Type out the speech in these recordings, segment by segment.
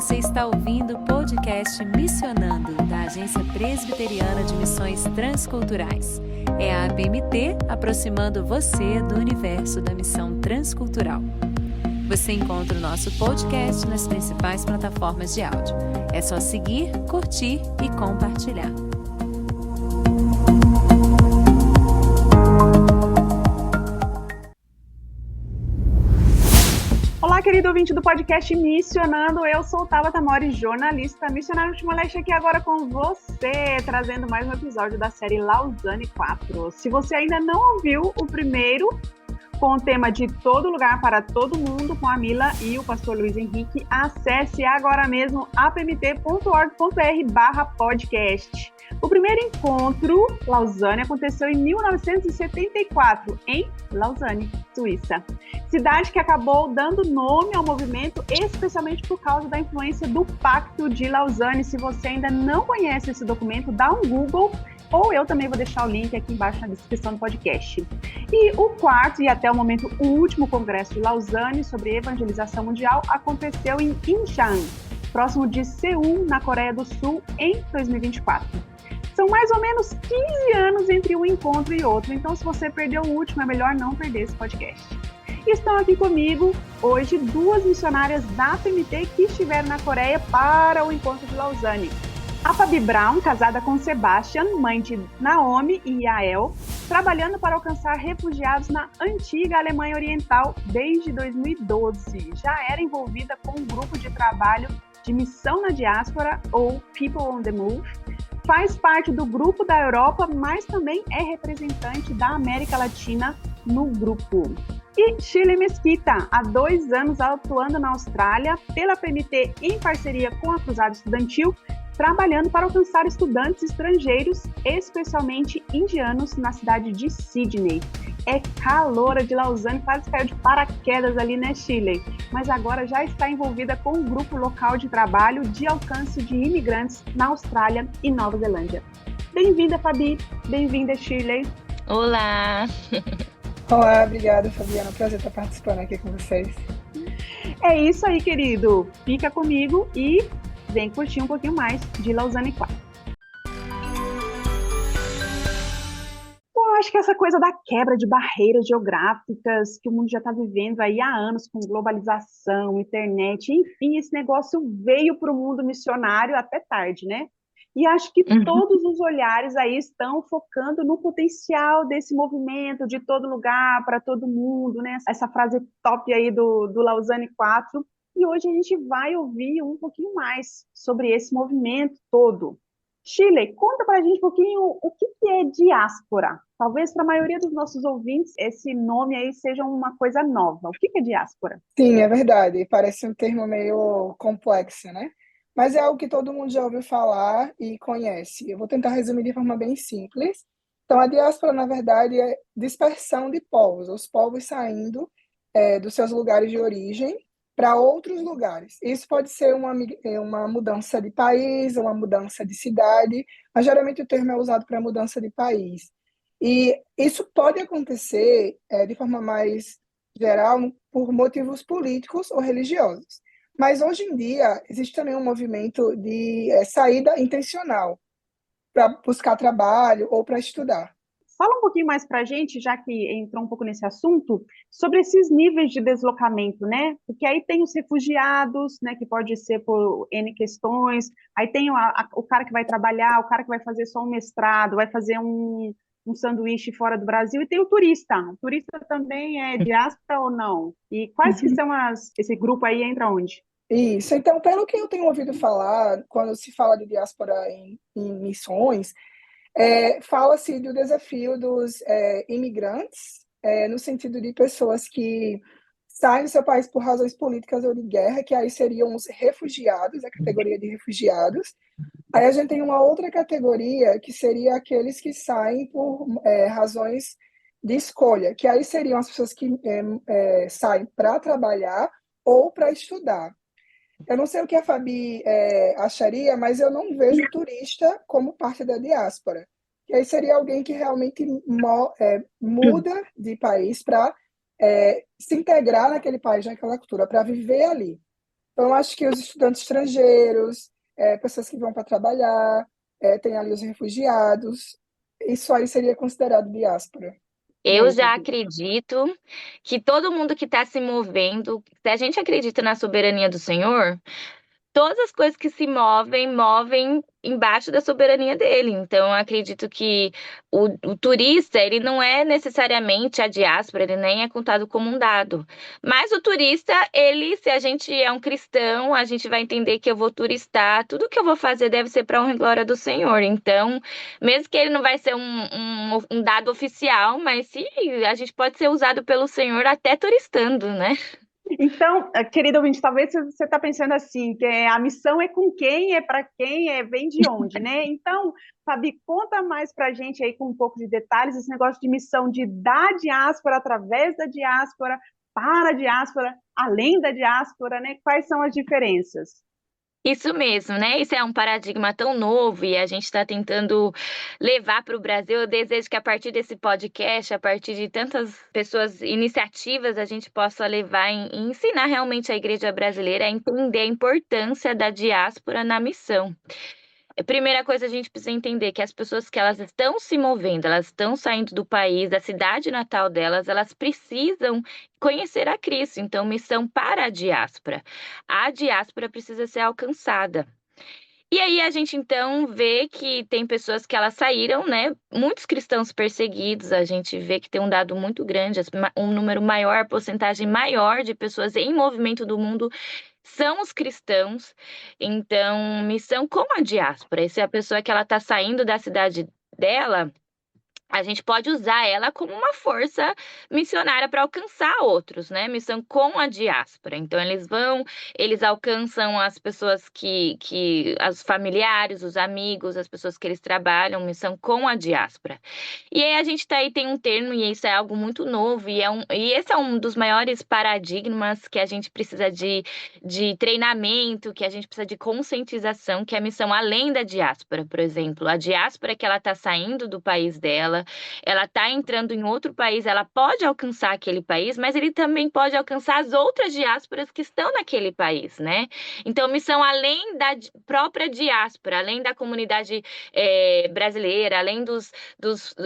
Você está ouvindo o podcast Missionando, da Agência Presbiteriana de Missões Transculturais. É a APMT aproximando você do universo da missão transcultural. Você encontra o nosso podcast nas principais plataformas de áudio. É só seguir, curtir e compartilhar. Olá, querido ouvinte do podcast Missionando, eu sou Tabata Mori, jornalista, missionário Timor-Leste aqui agora com você, trazendo mais um episódio da série Lausanne 4. Se você ainda não ouviu o primeiro, com o tema de Todo Lugar para Todo Mundo, com a Mila e o pastor Luiz Henrique, acesse agora mesmo apmt.org.br/podcast. O primeiro encontro Lausanne aconteceu em 1974, em Lausanne, Suíça. Cidade que acabou dando nome ao movimento, especialmente por causa da influência do Pacto de Lausanne. Se você ainda não conhece esse documento, dá um Google, ou eu também vou deixar o link aqui embaixo na descrição do podcast. E o quarto, e até o momento o último Congresso de Lausanne sobre Evangelização Mundial aconteceu em Incheon, próximo de Seul, na Coreia do Sul, em 2024. São mais ou menos 15 anos entre um encontro e outro, então se você perdeu o último, é melhor não perder esse podcast. E estão aqui comigo hoje duas missionárias da APMT que estiveram na Coreia para o encontro de Lausanne. A Fabi Brown, casada com Sebastian, mãe de Naomi e Yael, trabalhando para alcançar refugiados na antiga Alemanha Oriental desde 2012. Já era envolvida com um grupo de trabalho de missão na diáspora, ou People on the Move. Faz parte do grupo da Europa, mas também é representante da América Latina no grupo. E Shirley Mesquita, há 2 anos atuando na Austrália pela APMT em parceria com a Cruzada Estudantil, trabalhando para alcançar estudantes estrangeiros, especialmente indianos, na cidade de Sydney. É caloura de Lausanne, quase caiu de paraquedas ali, né, Shirley? Mas agora já está envolvida com um grupo local de trabalho de alcance de imigrantes na Austrália e Nova Zelândia. Bem-vinda, Fabi. Bem-vinda, Shirley. Olá! Olá, obrigada, Fabiana. Prazer estar participando aqui com vocês. É isso aí, querido. Fica comigo e vem curtir um pouquinho mais de Lausanne 4. Bom, eu acho que essa coisa da quebra de barreiras geográficas que o mundo já está vivendo aí há anos, com globalização, internet, enfim, esse negócio veio para o mundo missionário até tarde, né? E acho que todos os olhares aí estão focando no potencial desse movimento de todo lugar, para todo mundo, né? Essa frase top aí do Lausanne 4. E hoje a gente vai ouvir um pouquinho mais sobre esse movimento todo. Shirley, conta para a gente um pouquinho o que é diáspora. Talvez para a maioria dos nossos ouvintes esse nome aí seja uma coisa nova. O que é diáspora? Sim, é verdade. Parece um termo meio complexo, né? Mas é algo que todo mundo já ouviu falar e conhece. Eu vou tentar resumir de forma bem simples. Então, a diáspora, na verdade, é dispersão de povos, os povos saindo dos seus lugares de origem para outros lugares. Isso pode ser uma mudança de país, uma mudança de cidade, mas geralmente o termo é usado para mudança de país. E isso pode acontecer de forma mais geral por motivos políticos ou religiosos. Mas hoje em dia existe também um movimento de saída intencional para buscar trabalho ou para estudar. Fala um pouquinho mais para a gente, já que entrou um pouco nesse assunto, sobre esses níveis de deslocamento, né? Porque aí tem os refugiados, né, que pode ser por N questões, aí tem o cara que vai trabalhar, o cara que vai fazer só um mestrado, vai fazer um sanduíche fora do Brasil, e tem o turista. O turista também é diáspora ou não? E quais que são esse grupo aí, entra onde? Isso, então, pelo que eu tenho ouvido falar, quando se fala de diáspora em missões, fala-se do desafio dos imigrantes, no sentido de pessoas que saem do seu país por razões políticas ou de guerra, que aí seriam os refugiados, a categoria de refugiados. Aí a gente tem uma outra categoria, que seria aqueles que saem por razões de escolha, que aí seriam as pessoas que saem para trabalhar ou para estudar. Eu não sei o que a Fabi acharia, mas eu não vejo turista como parte da diáspora. E aí seria alguém que realmente muda de país para se integrar naquele país, naquela cultura, para viver ali. Então, eu acho que os estudantes estrangeiros, pessoas que vão para trabalhar, tem ali os refugiados, isso aí seria considerado diáspora. E Eu aí, já Fabi? acredito que todo mundo que está se movendo, se a gente acredita na soberania do Senhor, todas as coisas que se movem, movem embaixo da soberania dele. Então, eu acredito que o turista, ele não é necessariamente a diáspora, ele nem é contado como um dado. Mas o turista, ele, se a gente é um cristão, a gente vai entender que eu vou turistar, tudo que eu vou fazer deve ser para honra e glória do Senhor. Então, mesmo que ele não vai ser um dado oficial, mas se a gente pode ser usado pelo Senhor até turistando, né? Então, querido ouvinte, talvez você está pensando assim, que a missão é com quem, é para quem, vem de onde, né? Então, Fabi, conta mais para a gente aí com um pouco de detalhes, esse negócio de missão da diáspora, através da diáspora, para a diáspora, além da diáspora, né? Quais são as diferenças? Isso mesmo, né? Isso é um paradigma tão novo e a gente está tentando levar para o Brasil. Eu desejo que a partir desse podcast, a partir de tantas pessoas, iniciativas, a gente possa levar e ensinar realmente a igreja brasileira a entender a importância da diáspora na missão. A primeira coisa, a gente precisa entender que as pessoas que elas estão se movendo, elas estão saindo do país, da cidade natal delas, elas precisam conhecer a Cristo. Então, missão para a diáspora. A diáspora precisa ser alcançada. E aí a gente então vê que tem pessoas que elas saíram, né? Muitos cristãos perseguidos, a gente vê que tem um dado muito grande, um número maior, porcentagem maior de pessoas em movimento do mundo são os cristãos. Então, missão com a diáspora. Se a pessoa que ela está saindo da cidade dela, a gente pode usar ela como uma força missionária para alcançar outros, né? Missão com a diáspora. Então, eles alcançam as pessoas os familiares, os amigos, as pessoas que eles trabalham, missão com a diáspora. E aí a gente tem um termo, e isso é algo muito novo, e esse é um dos maiores paradigmas que a gente precisa de treinamento, que a gente precisa de conscientização, que é a missão além da diáspora, por exemplo. A diáspora que ela está saindo do país dela, ela está entrando em outro país, ela pode alcançar aquele país, mas ele também pode alcançar as outras diásporas que estão naquele país, né? Então, missão além da própria diáspora, além da comunidade brasileira, além dos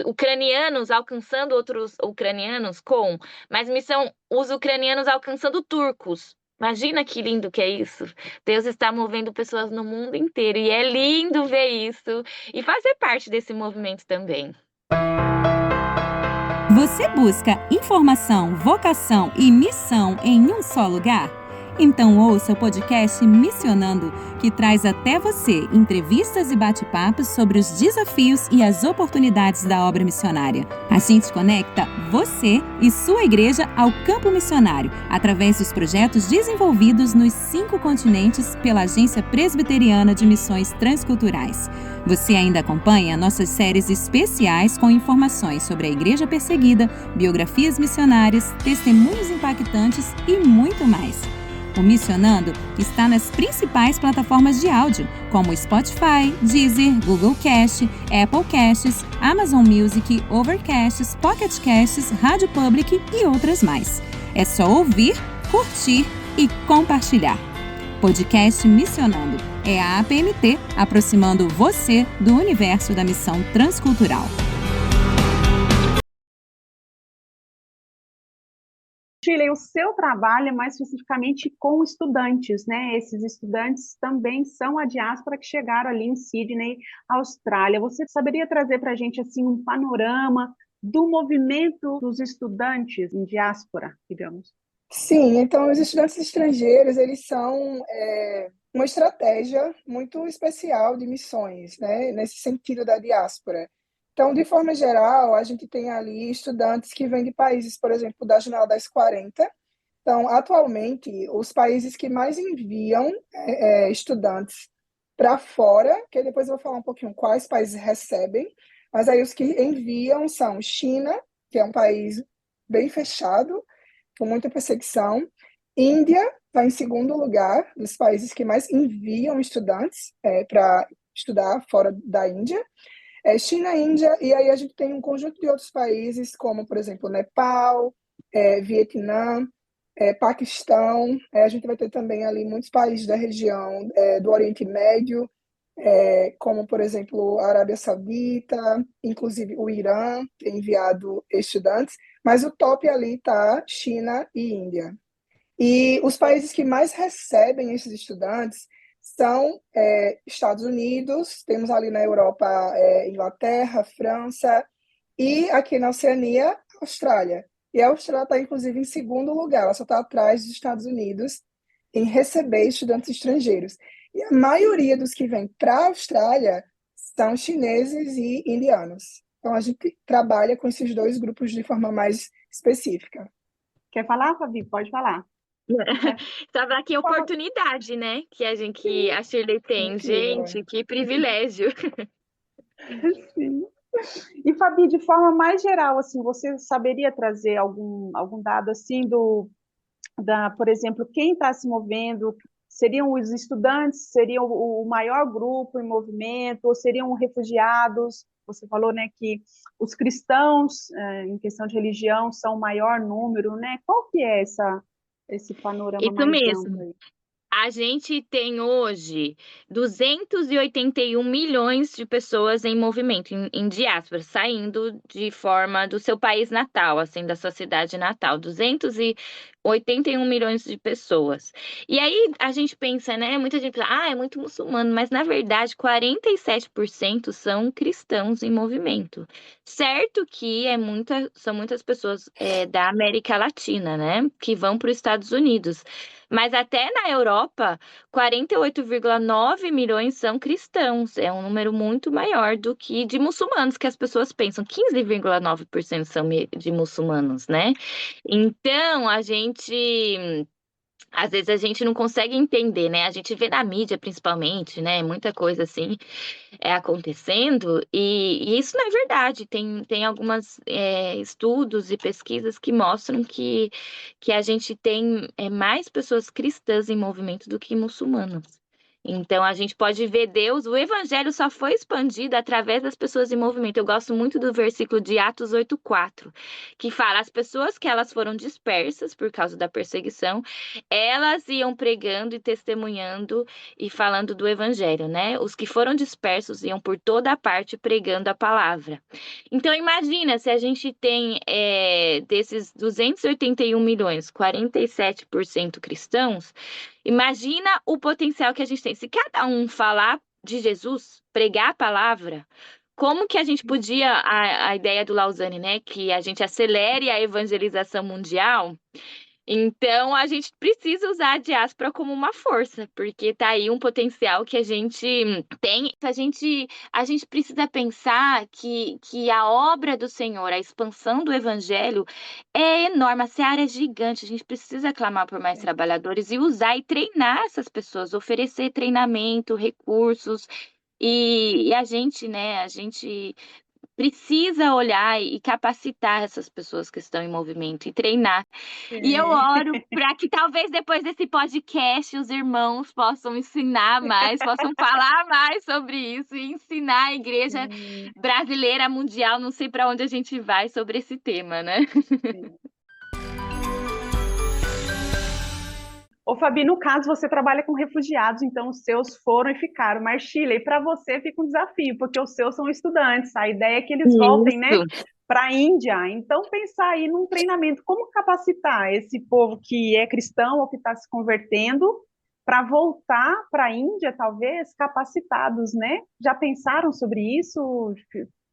ucranianos alcançando outros ucranianos mas missão os ucranianos alcançando turcos. Imagina que lindo que é isso. Deus está movendo pessoas no mundo inteiro e é lindo ver isso e fazer parte desse movimento também. Você busca informação, vocação e missão em um só lugar? Então ouça o podcast Missionando, que traz até você entrevistas e bate-papos sobre os desafios e as oportunidades da obra missionária. A gente conecta você e sua igreja ao campo missionário, através dos projetos desenvolvidos nos 5 continentes pela Agência Presbiteriana de Missões Transculturais. Você ainda acompanha nossas séries especiais com informações sobre a igreja perseguida, biografias missionárias, testemunhos impactantes e muito mais. O Missionando está nas principais plataformas de áudio, como Spotify, Deezer, Google Cast, Apple Casts, Amazon Music, Overcast, Pocket Casts, Rádio Public e outras mais. É só ouvir, curtir e compartilhar. Podcast Missionando é a APMT aproximando você do universo da missão transcultural. Shirley, o seu trabalho é mais especificamente com estudantes, né? Esses estudantes também são a diáspora que chegaram ali em Sydney, Austrália. Você saberia trazer para a gente assim um panorama do movimento dos estudantes em diáspora, digamos? Sim, então os estudantes estrangeiros, eles são uma estratégia muito especial de missões, né? Nesse sentido da diáspora. Então, de forma geral, a gente tem ali estudantes que vêm de países, por exemplo, da Janela das 40. Então, atualmente, os países que mais enviam estudantes para fora, que depois eu vou falar um pouquinho quais países recebem, mas aí os que enviam são China, que é um país bem fechado, com muita perseguição. Índia está em segundo lugar dos países que mais enviam estudantes para estudar fora da Índia. China, Índia, e aí a gente tem um conjunto de outros países, como, por exemplo, Nepal, Vietnã, Paquistão, a gente vai ter também ali muitos países da região do Oriente Médio, como, por exemplo, a Arábia Saudita, inclusive o Irã tem enviado estudantes, mas o top ali está China e Índia. E os países que mais recebem esses estudantes são Estados Unidos, temos ali na Europa Inglaterra, França, e aqui na Oceania, Austrália. E a Austrália está, inclusive, em segundo lugar, ela só está atrás dos Estados Unidos em receber estudantes estrangeiros. E a maioria dos que vêm para a Austrália são chineses e indianos. Então, a gente trabalha com esses dois grupos de forma mais específica. Quer falar, Fabi? Pode falar. Só para que oportunidade, né? Que a Shirley tem. Incrível. Gente, que privilégio. Sim. E, Fabi, de forma mais geral, assim, você saberia trazer algum dado assim por exemplo, quem está se movendo? Seriam os estudantes? Seriam o maior grupo em movimento? Ou seriam refugiados? Você falou, né, que os cristãos, em questão de religião, são o maior número, né? Qual que é esse panorama Isso mais amplo mesmo. aí? A gente tem hoje 281 milhões de pessoas em movimento, em diáspora, saindo de forma do seu país natal, assim, da sua cidade natal. 281 milhões de pessoas. E aí a gente pensa, né? Muita gente fala, é muito muçulmano, mas na verdade 47% são cristãos em movimento. Certo que são muitas pessoas da América Latina, né? Que vão para os Estados Unidos. Mas até na Europa, 48,9 milhões são cristãos. É um número muito maior do que de muçulmanos, que as pessoas pensam. 15,9% são de muçulmanos, né? Então, às vezes a gente não consegue entender, né? A gente vê na mídia, principalmente, né? Muita coisa assim acontecendo, e isso não é verdade. Tem alguns estudos e pesquisas que mostram que a gente tem mais pessoas cristãs em movimento do que muçulmanas. Então, a gente pode ver Deus, o evangelho só foi expandido através das pessoas em movimento. Eu gosto muito do versículo de Atos 8,4, que fala, as pessoas que elas foram dispersas por causa da perseguição, elas iam pregando e testemunhando e falando do evangelho, né? Os que foram dispersos iam por toda a parte pregando a palavra. Então, imagina se a gente tem desses 281 milhões, 47% cristãos, imagina o potencial que a gente tem. Se cada um falar de Jesus, pregar a palavra, como que a gente podia, a ideia do Lausanne, né? Que a gente acelere a evangelização mundial. Então, a gente precisa usar a diáspora como uma força, porque tá aí um potencial que a gente tem. A gente precisa pensar que a obra do Senhor, a expansão do evangelho é enorme, a seara é gigante. A gente precisa clamar por mais trabalhadores e usar e treinar essas pessoas, oferecer treinamento, recursos. E a gente, né, a gente precisa olhar e capacitar essas pessoas que estão em movimento e treinar. E eu oro para que talvez depois desse podcast os irmãos possam ensinar mais, possam falar mais sobre isso e ensinar a igreja brasileira, mundial, não sei para onde a gente vai sobre esse tema, né? Ô, Fabi, no caso, você trabalha com refugiados, então os seus foram e ficaram. Mas, Chile, para você fica um desafio, porque os seus são estudantes. A ideia é que eles voltem, né, para a Índia. Então, pensar aí num treinamento, como capacitar esse povo que é cristão ou que está se convertendo para voltar para a Índia, talvez, capacitados, né? Já pensaram sobre isso?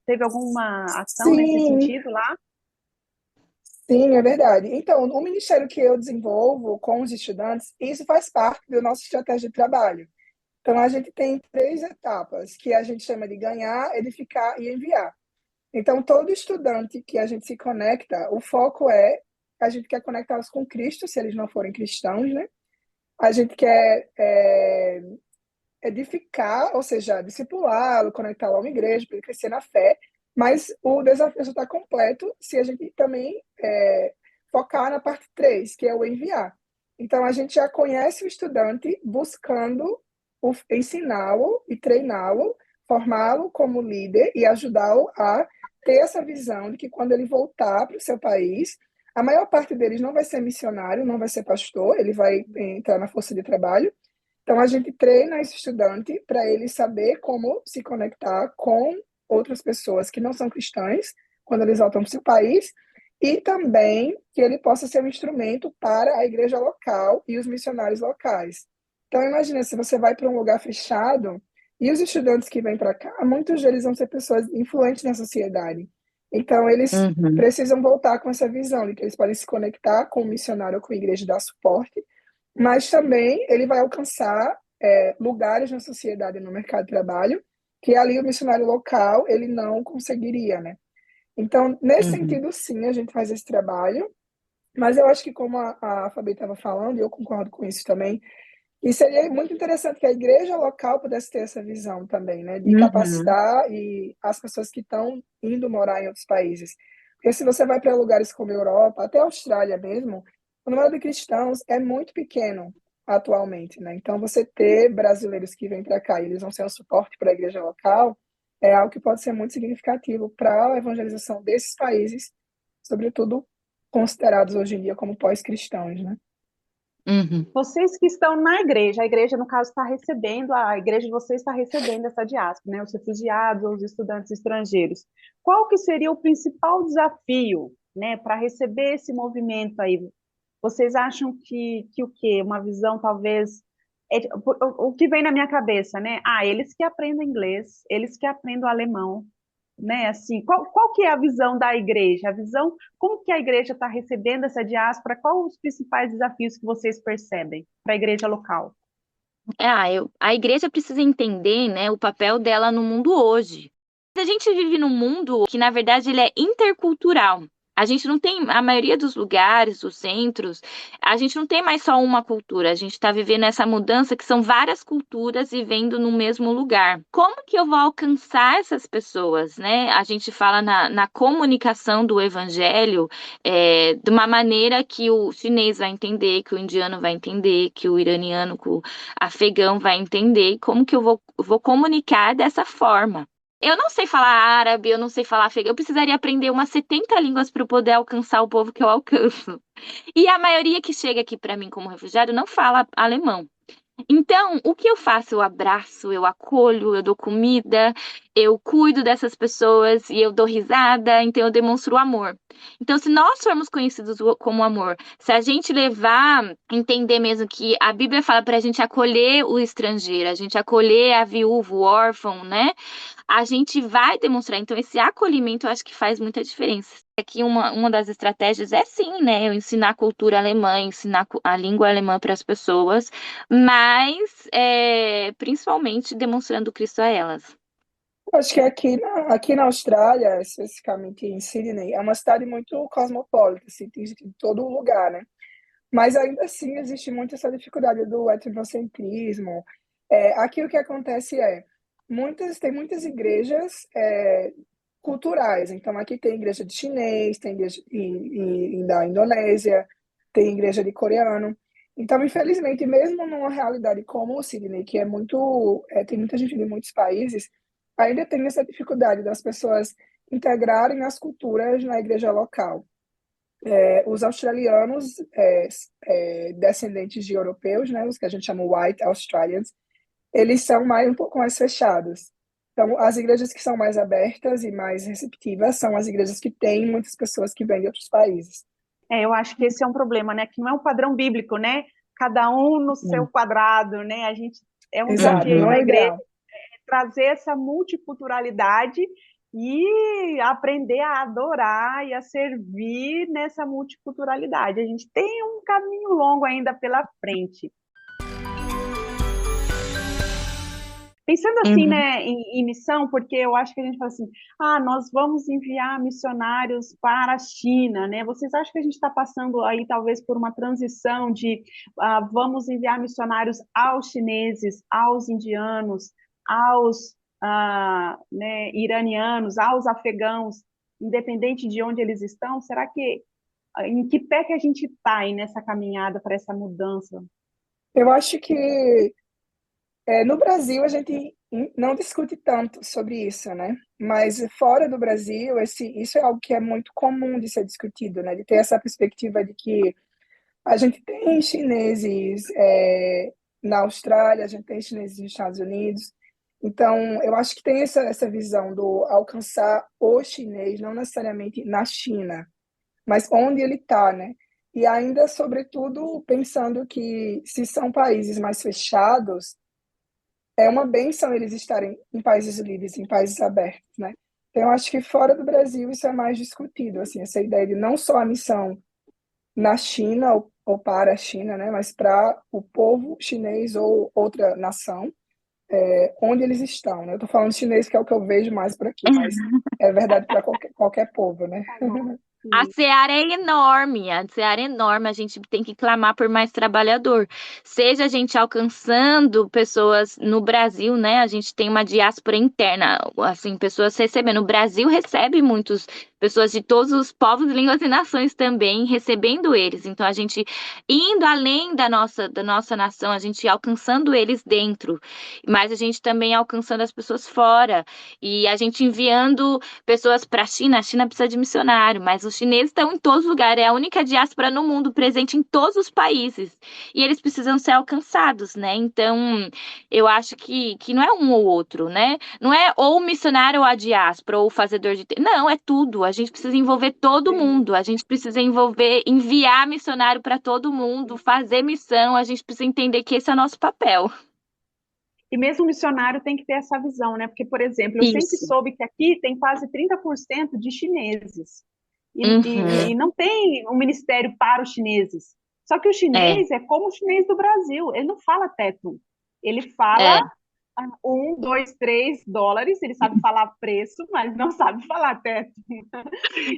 Teve alguma ação nesse sentido lá? Sim, é verdade. Então, o ministério que eu desenvolvo com os estudantes, isso faz parte da nossa estratégia de trabalho. Então, a gente tem 3 etapas, que a gente chama de ganhar, edificar e enviar. Então, todo estudante que a gente se conecta, o foco a gente quer conectá-los com Cristo, se eles não forem cristãos, né? A gente quer edificar, ou seja, discipulá-lo, conectá-lo a uma igreja, para ele crescer na fé, mas o desafio está completo se a gente também focar na parte 3, que é o enviar. Então, a gente já conhece o estudante buscando ensiná-lo e treiná-lo, formá-lo como líder e ajudá-lo a ter essa visão de que quando ele voltar para o seu país, A maior parte deles não vai ser missionário, não vai ser pastor, ele vai entrar na força de trabalho. Então, a gente treina esse estudante para ele saber como se conectar com outras pessoas que não são cristãs, quando eles voltam para o seu país, e também que ele possa ser um instrumento para a igreja local e os missionários locais. Então, imagina, se você vai para um lugar fechado, e os estudantes que vêm para cá, muitos deles vão ser pessoas influentes na sociedade. Então, eles Uhum. precisam voltar com essa visão de que eles podem se conectar com o missionário ou com a igreja e dar suporte, mas também ele vai alcançar lugares na sociedade, no mercado de trabalho, que ali o missionário local ele não conseguiria, né? Então, nesse Uhum. sentido, sim, a gente faz esse trabalho, mas eu acho que, como a Fabi estava falando, e eu concordo com isso também, e seria muito interessante que a igreja local pudesse ter essa visão também, né, de Uhum. capacitar e as pessoas que estão indo morar em outros países. Porque se você vai para lugares como a Europa, até a Austrália mesmo, o número de cristãos é muito pequeno atualmente, né? Então, você ter brasileiros que vêm para cá e eles vão ser um suporte para a igreja local é algo que pode ser muito significativo para a evangelização desses países, sobretudo considerados hoje em dia como pós-cristãos, né? Uhum. Vocês que estão na igreja, a igreja, no caso, está recebendo, a igreja de vocês está recebendo essa diáspora, né? Os refugiados, os estudantes estrangeiros. Qual que seria o principal desafio, né, para receber esse movimento aí? Vocês acham que o quê? Uma visão, talvez... o que vem na minha cabeça, né? Ah, eles que aprendem inglês, eles que aprendem alemão, né? Assim, qual que é a visão da igreja? A visão, como que a igreja está recebendo essa diáspora? Quais os principais desafios que vocês percebem para a igreja local? A igreja precisa entender, né, o papel dela no mundo hoje. A gente vive num mundo que, na verdade, ele é intercultural. A gente não tem, a maioria dos lugares, dos centros, a gente não tem mais só uma cultura. A gente está vivendo essa mudança que são várias culturas vivendo no mesmo lugar. Como que eu vou alcançar essas pessoas, né? A gente fala na comunicação do evangelho, de uma maneira que o chinês vai entender, que o indiano vai entender, que o iraniano, que o afegão vai entender. Como que eu vou comunicar dessa forma? Eu não sei falar árabe, eu não sei falar afegão. Eu precisaria aprender umas 70 línguas para eu poder alcançar o povo que eu alcanço. E a maioria que chega aqui para mim como refugiado não fala alemão. Então, o que eu faço? Eu abraço, eu acolho, eu dou comida, eu cuido dessas pessoas e eu dou risada, então eu demonstro amor. Então, se nós formos conhecidos como amor, se a gente levar, entender mesmo que a Bíblia fala para a gente acolher o estrangeiro, a gente acolher a viúva, o órfão, né? A gente vai demonstrar. Então, esse acolhimento eu acho que faz muita diferença. Aqui uma das estratégias é sim, né? Eu ensinar a cultura alemã, ensinar a língua alemã para as pessoas, mas principalmente demonstrando Cristo a elas. Acho que aqui na Austrália, especificamente em Sydney, é uma cidade muito cosmopolita, assim, tem gente de todo lugar, né? Mas ainda assim existe muito essa dificuldade do etnocentrismo. Aqui o que acontece tem muitas igrejas culturais. Então aqui tem igreja de chinês, tem igreja da Indonésia, tem igreja de coreano. Então, infelizmente, mesmo numa realidade como o Sydney, que tem muita gente de muitos países, ainda tem essa dificuldade das pessoas integrarem as culturas na igreja local. Os australianos, descendentes de europeus, né, os que a gente chama White Australians, eles são um pouco mais fechados. Então, as igrejas que são mais abertas e mais receptivas são as igrejas que têm muitas pessoas que vêm de outros países. Eu acho que esse é um problema, né? Que não é um padrão bíblico, né? Cada um no seu Hum. quadrado, né? A gente é um Exato, desafio aí não Uhum. da é igreja ideal. trazer essa multiculturalidade e aprender a adorar e a servir nessa multiculturalidade. A gente tem um caminho longo ainda pela frente. Pensando assim, Uhum. né, em missão, porque eu acho que a gente fala assim, nós vamos enviar missionários para a China, né? Vocês acham que a gente está passando aí talvez por uma transição de vamos enviar missionários aos chineses, aos indianos, aos né, iranianos, aos afegãos, independente de onde eles estão? Será que em que pé que a gente está aí nessa caminhada para essa mudança? Eu acho que No Brasil, a gente não discute tanto sobre isso, né? Mas fora do Brasil, isso é algo que é muito comum de ser discutido, né? De ter essa perspectiva de que a gente tem chineses na Austrália, a gente tem chineses nos Estados Unidos. Então, eu acho que tem essa visão do alcançar o chinês, não necessariamente na China, mas onde ele está, né? E ainda, sobretudo, pensando que se são países mais fechados, é uma bênção eles estarem em países livres, em países abertos, né? Então, eu acho que fora do Brasil isso é mais discutido, assim, essa ideia de não só a missão na China ou para a China, né? Mas para o povo chinês ou outra nação, onde eles estão, né? Eu estou falando chinês que é o que eu vejo mais por aqui, mas é verdade para qualquer povo, né? A seara é enorme, a seara é enorme, a gente tem que clamar por mais trabalhador. Seja a gente alcançando pessoas no Brasil, né? A gente tem uma diáspora interna, assim, pessoas recebendo. O Brasil recebe muitos pessoas de todos os povos, línguas e nações também, recebendo eles. Então, a gente indo além da nossa nação, a gente alcançando eles dentro, mas a gente também alcançando as pessoas fora. E a gente enviando pessoas para a China precisa de missionário, mas os chineses estão em todos os lugares, é a única diáspora no mundo presente em todos os países, e eles precisam ser alcançados, né? Então, eu acho que não é um ou outro, né? Não é ou o missionário ou a diáspora, ou o fazedor de... Não, é tudo, a gente precisa envolver todo mundo, a gente precisa enviar missionário para todo mundo, fazer missão, a gente precisa entender que esse é o nosso papel. E mesmo o missionário tem que ter essa visão, né? Porque, por exemplo, eu sempre Isso. soube que aqui tem quase 30% de chineses. E Uhum. não tem um ministério para os chineses. Só que o É, chinês é como o chinês do Brasil. Ele não fala teto. Ele fala é. $1, $2, $3. Ele sabe falar preço, mas não sabe falar teto.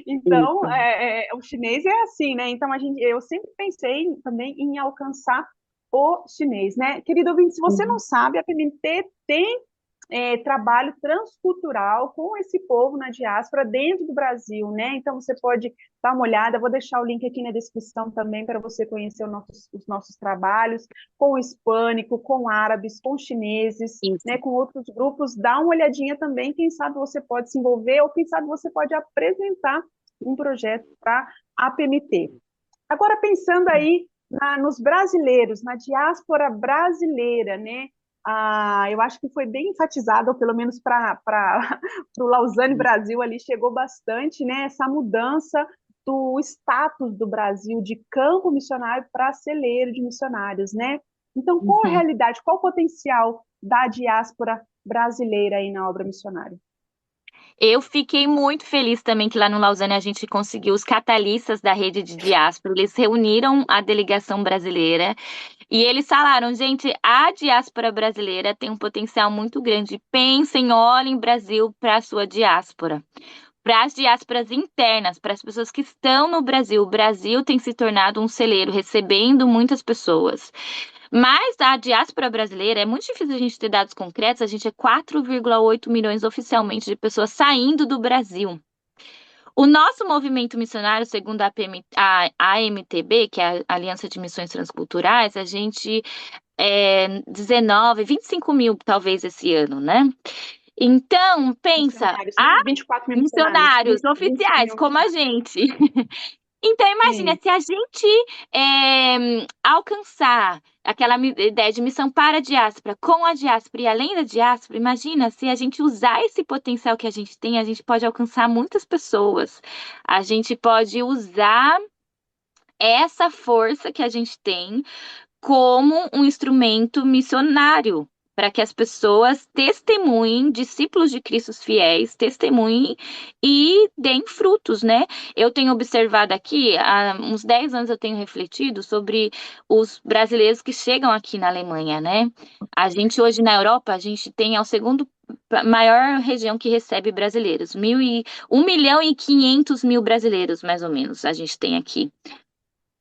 Então, Isso. o chinês é assim, né? Então, eu sempre pensei também em alcançar o chinês, né? Querido ouvinte, se você não Uhum. sabe, a PMT tem trabalho transcultural com esse povo na diáspora dentro do Brasil, né? Então, você pode dar uma olhada, vou deixar o link aqui na descrição também para você conhecer os nossos trabalhos com o hispânico, com árabes, com chineses, né? Isso. Com outros grupos. Dá uma olhadinha também, quem sabe você pode se envolver ou quem sabe você pode apresentar um projeto para a PMT. Agora, pensando aí nos brasileiros, na diáspora brasileira, né? Eu acho que foi bem enfatizado, ou pelo menos para o Lausanne Brasil ali, chegou bastante, né? Essa mudança do status do Brasil de campo missionário para celeiro de missionários, né? Então, qual a Uhum. realidade, qual o potencial da diáspora brasileira aí na obra missionária? Eu fiquei muito feliz também que lá no Lausanne a gente conseguiu os catalistas da rede de diáspora. Eles reuniram a delegação brasileira e eles falaram, gente, a diáspora brasileira tem um potencial muito grande. Pensem, olhem Brasil para a sua diáspora. Para as diásporas internas, para as pessoas que estão no Brasil. O Brasil tem se tornado um celeiro, recebendo muitas pessoas. Mas a diáspora brasileira, é muito difícil a gente ter dados concretos, a gente é 4,8 milhões oficialmente de pessoas saindo do Brasil. O nosso movimento missionário, segundo a AMTB, que é a Aliança de Missões Transculturais, a gente 25 mil talvez esse ano, né? Então, pensa, Missionários, né? há 24 mil missionários, missionários 25 oficiais mil. como a gente. Então, imagina, Sim. se a gente alcançar aquela ideia de missão para a diáspora, com a diáspora e além da diáspora, imagina se a gente usar esse potencial que a gente tem, a gente pode alcançar muitas pessoas. A gente pode usar essa força que a gente tem como um instrumento missionário, para que as pessoas testemunhem, discípulos de Cristo fiéis, testemunhem e deem frutos, né? Eu tenho observado aqui, há uns 10 anos eu tenho refletido sobre os brasileiros que chegam aqui na Alemanha, né? A gente hoje na Europa, a gente tem a segunda maior região que recebe brasileiros, 1.500.000 brasileiros, mais ou menos, a gente tem aqui.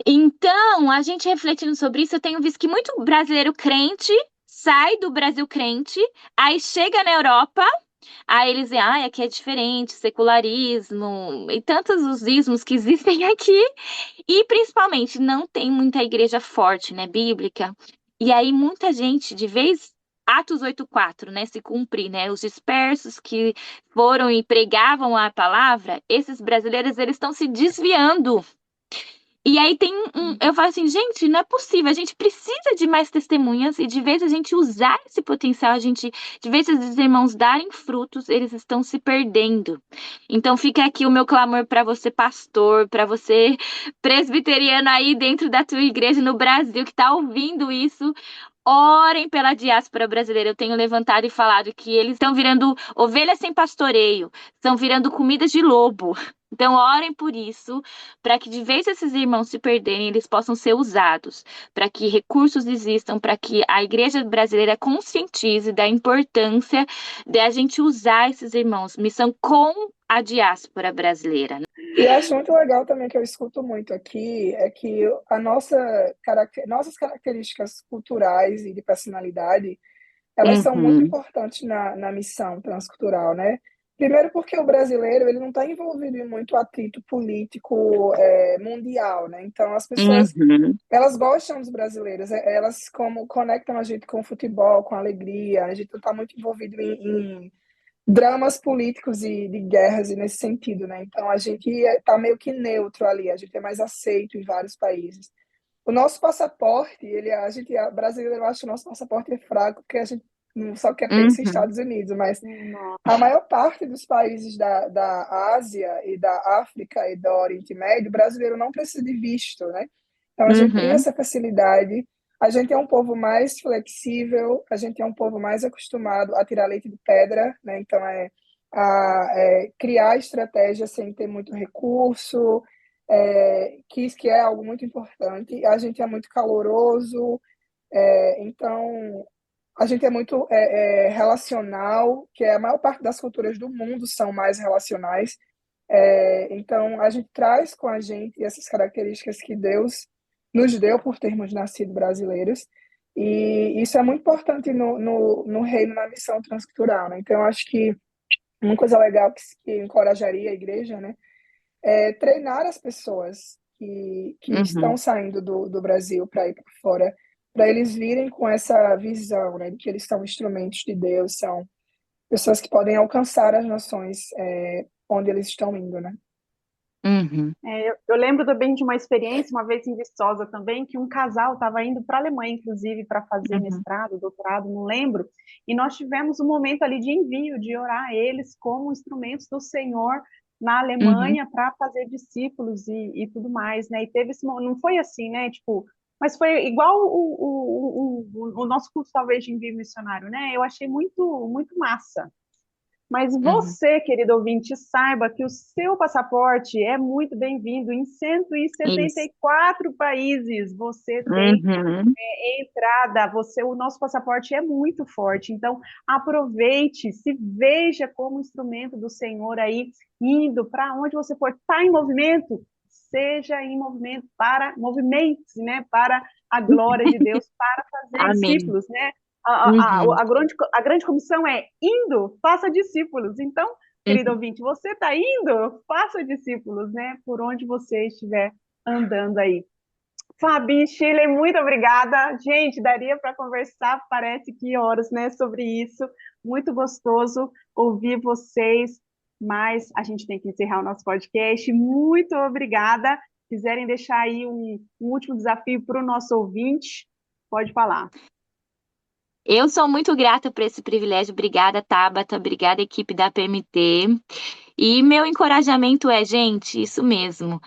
Então, a gente refletindo sobre isso, eu tenho visto que muito brasileiro crente sai do Brasil crente, aí chega na Europa, aí eles dizem, aqui é diferente, secularismo e tantos os ismos que existem aqui, e principalmente não tem muita igreja forte, né, bíblica. E aí muita gente, de vez Atos 8:4, né, se cumprir, né? Os dispersos que foram e pregavam a palavra, esses brasileiros, eles estão se desviando. E aí eu falo assim, gente, não é possível, a gente precisa de mais testemunhas e de vez a gente usar esse potencial, de vez esses irmãos darem frutos, eles estão se perdendo. Então fica aqui o meu clamor para você, pastor, para você, presbiteriano aí dentro da tua igreja no Brasil, que está ouvindo isso. Orem pela diáspora brasileira. Eu tenho levantado e falado que eles estão virando ovelhas sem pastoreio, estão virando comidas de lobo. Então, orem por isso, para que de vez esses irmãos se perderem, eles possam ser usados, para que recursos existam, para que a igreja brasileira conscientize da importância de a gente usar esses irmãos, missão com a diáspora brasileira. E acho muito legal também que eu escuto muito aqui, é que nossas características culturais e de personalidade, elas são muito importantes na missão transcultural, né? Primeiro porque o brasileiro ele não está envolvido em muito atrito político mundial, né? Então as pessoas elas gostam dos brasileiros, elas como conectam a gente com o futebol, com a alegria, a gente não está muito envolvido em dramas políticos e de guerras e nesse sentido, né? Então a gente está meio que neutro ali, a gente é mais aceito em vários países. O nosso passaporte, brasileiro acha que o nosso passaporte é fraco porque a gente só quer pensar em Estados Unidos, mas a maior parte dos países da Ásia e da África e do Oriente Médio, o brasileiro não precisa de visto, né? Então a gente tem essa facilidade, a gente é um povo mais flexível, a gente é um povo mais acostumado a tirar leite de pedra, né? Então criar estratégia sem ter muito recurso, que é algo muito importante. A gente é muito caloroso, então a gente é muito relacional, que a maior parte das culturas do mundo são mais relacionais. Então, a gente traz com a gente essas características que Deus nos deu por termos nascido brasileiros. E isso é muito importante no reino, na missão transcultural, né? Então, eu acho que uma coisa legal que encorajaria a igreja, né, é treinar as pessoas que estão saindo do Brasil para ir para fora, para eles virem com essa visão, né, de que eles são instrumentos de Deus, são pessoas que podem alcançar as nações onde eles estão indo, né? Eu lembro também de uma experiência, uma vez em Viçosa também, que um casal estava indo para a Alemanha, inclusive, para fazer mestrado, doutorado, não lembro, e nós tivemos um momento ali de envio, de orar eles como instrumentos do Senhor na Alemanha para fazer discípulos e tudo mais, né? E teve esse momento, não foi assim, né? Tipo, mas foi igual o nosso curso, talvez, de envio missionário, né? Eu achei muito, muito massa. Mas você, querido ouvinte, saiba que o seu passaporte é muito bem-vindo em 174 países. Você tem entrada, o nosso passaporte é muito forte. Então, aproveite, se veja como instrumento do Senhor aí, indo para onde você for. Está em movimento? Seja em movimento movimente-se, né? Para a glória de Deus, para fazer discípulos, né? A grande comissão é indo, faça discípulos. Então, querido ouvinte, você está indo, faça discípulos, né? Por onde você estiver andando aí. Fabi, Shirley, muito obrigada. Gente, daria para conversar, parece que horas, né, sobre isso. Muito gostoso ouvir vocês, mas a gente tem que encerrar o nosso podcast. Muito obrigada. Quiserem deixar aí um último desafio para o nosso ouvinte, pode falar. Eu sou muito grata por esse privilégio. Obrigada, Tabata. Obrigada, equipe da PMT. E meu encorajamento é, gente, isso mesmo.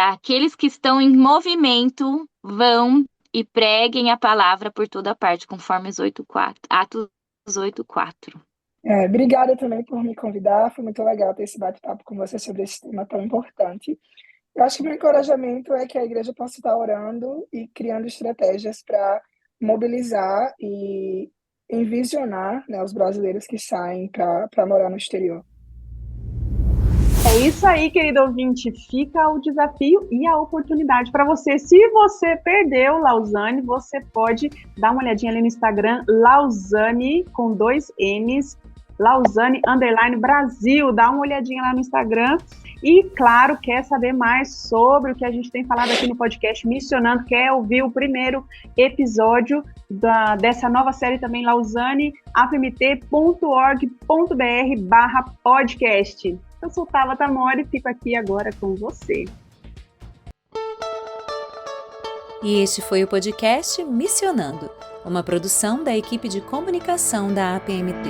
Aqueles que estão em movimento vão e preguem a palavra por toda parte, conforme Atos 8:4. Obrigada também por me convidar. Foi muito legal ter esse bate-papo com você sobre esse tema tão importante. Eu acho que meu encorajamento é que a igreja possa estar orando e criando estratégias para mobilizar e envisionar, né, os brasileiros que saem para morar no exterior. É isso aí, querido ouvinte. Fica o desafio e a oportunidade para você. Se você perdeu Lausanne, você pode dar uma olhadinha ali no Instagram, Lausanne, com 2 N's, @Lausanne_Brasil. Dá uma olhadinha lá no Instagram. E, claro, quer saber mais sobre o que a gente tem falado aqui no podcast Missionando, quer ouvir o primeiro episódio dessa nova série também, Lausanne, apmt.org.br/podcast. Eu sou Tabata Mori e fico aqui agora com você. E este foi o podcast Missionando, uma produção da equipe de comunicação da APMT,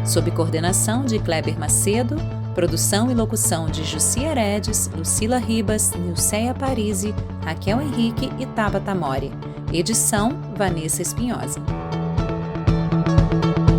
sob coordenação de Kleber Macedo, produção e locução de Jussi Heredes, Lucila Ribas, Nilceia Parisi, Raquel Henrique e Tabata Mori. Edição, Vanessa Espinhosa.